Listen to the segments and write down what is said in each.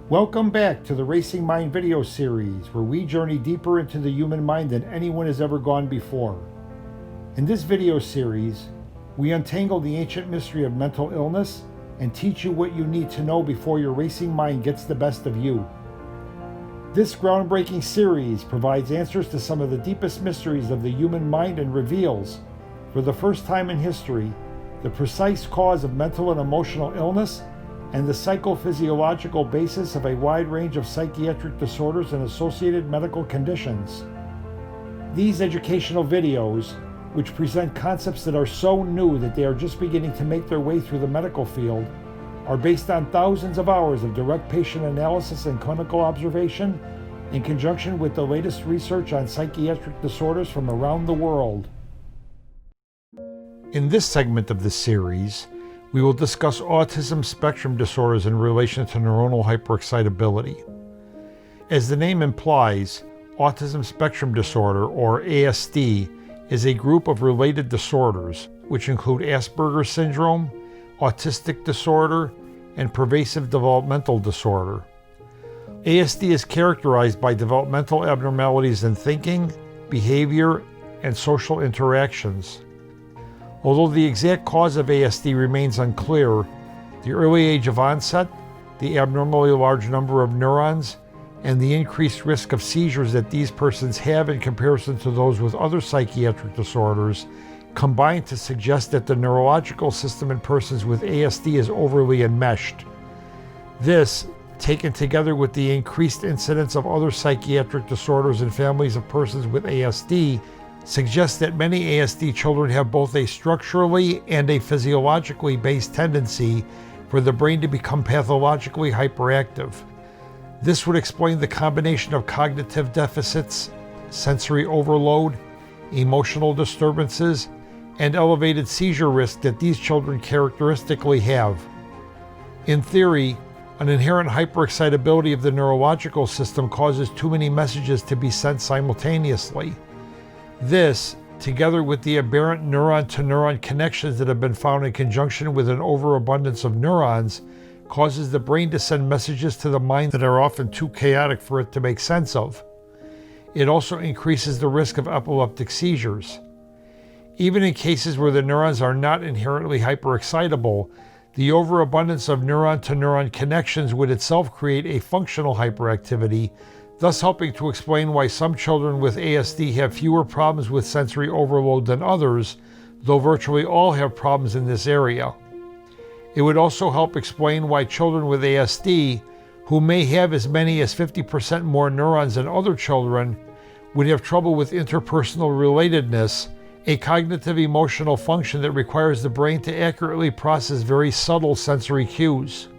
Welcome back to the Racing Mind video series, where we journey deeper into the human mind than anyone has ever gone before. In this video series, we untangle the ancient mystery of mental illness and teach you what you need to know before your racing mind gets the best of you. This groundbreaking series provides answers to some of the deepest mysteries of the human mind and reveals, for the first time in history, the precise cause of mental and emotional illness and the psychophysiological basis of a wide range of psychiatric disorders and associated medical conditions. These educational videos, which present concepts that are so new that they are just beginning to make their way through the medical field, are based on thousands of hours of direct patient analysis and clinical observation in conjunction with the latest research on psychiatric disorders from around the world. In this segment of this series, we will discuss Autism Spectrum Disorders in relation to Neuronal Hyperexcitability. As the name implies, Autism Spectrum Disorder, or ASD, is a group of related disorders, which include Asperger syndrome, autistic disorder, and pervasive developmental disorder. ASD is characterized by developmental abnormalities in thinking, behavior, and social interactions. Although the exact cause of ASD remains unclear, the early age of onset, the abnormally large number of neurons, and the increased risk of seizures that these persons have in comparison to those with other psychiatric disorders combine to suggest that the neurological system in persons with ASD is overly enmeshed. This, taken together with the increased incidence of other psychiatric disorders in families of persons with ASD, suggests that many ASD children have both a structurally and a physiologically based tendency for the brain to become pathologically hyperactive. This would explain the combination of cognitive deficits, sensory overload, emotional disturbances, and elevated seizure risk that these children characteristically have. In theory, an inherent hyperexcitability of the neurological system causes too many messages to be sent simultaneously. This, together with the aberrant neuron-to-neuron connections that have been found in conjunction with an overabundance of neurons, causes the brain to send messages to the mind that are often too chaotic for it to make sense of. It also increases the risk of epileptic seizures. Even in cases where the neurons are not inherently hyperexcitable, the overabundance of neuron-to-neuron connections would itself create a functional hyperactivity, thus helping to explain why some children with ASD have fewer problems with sensory overload than others, though virtually all have problems in this area. It would also help explain why children with ASD, who may have as many as 50% more neurons than other children, would have trouble with interpersonal relatedness, a cognitive emotional function that requires the brain to accurately process very subtle sensory cues.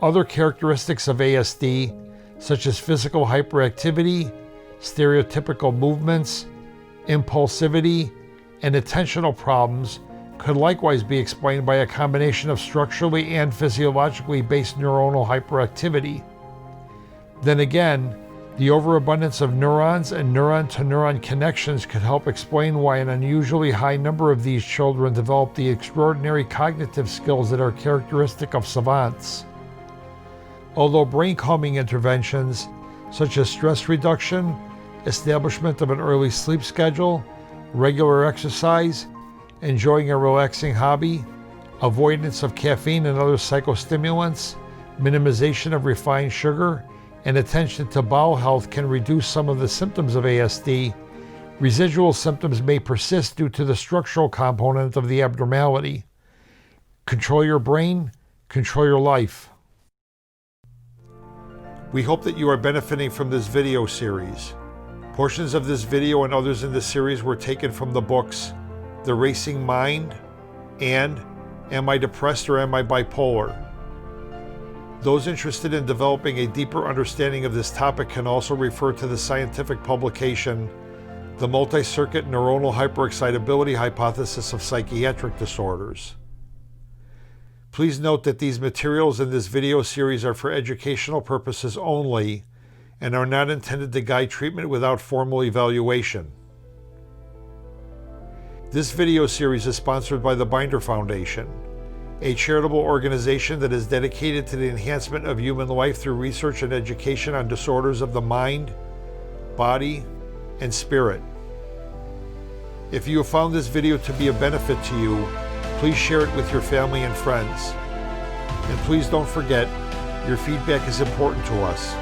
Other characteristics of ASD, such as physical hyperactivity, stereotypical movements, impulsivity, and attentional problems, could likewise be explained by a combination of structurally and physiologically based neuronal hyperactivity. Then again, the overabundance of neurons and neuron-to-neuron connections could help explain why an unusually high number of these children develop the extraordinary cognitive skills that are characteristic of savants. Although brain calming interventions, such as stress reduction, establishment of an early sleep schedule, regular exercise, enjoying a relaxing hobby, avoidance of caffeine and other psychostimulants, minimization of refined sugar, and attention to bowel health can reduce some of the symptoms of ASD, residual symptoms may persist due to the structural component of the abnormality. Control your brain, control your life. We hope that you are benefiting from this video series. Portions of this video and others in this series were taken from the books The Racing Mind and Am I Depressed or Am I Bipolar? Those interested in developing a deeper understanding of this topic can also refer to the scientific publication The Multi-Circuit Neuronal Hyperexcitability Hypothesis of Psychiatric Disorders. Please note that these materials in this video series are for educational purposes only and are not intended to guide treatment without formal evaluation. This video series is sponsored by the Binder Foundation. a charitable organization that is dedicated to the enhancement of human life through research and education on disorders of the mind, body, and spirit. If you have found this video to be a benefit to you, please share it with your family and friends. And please don't forget, your feedback is important to us.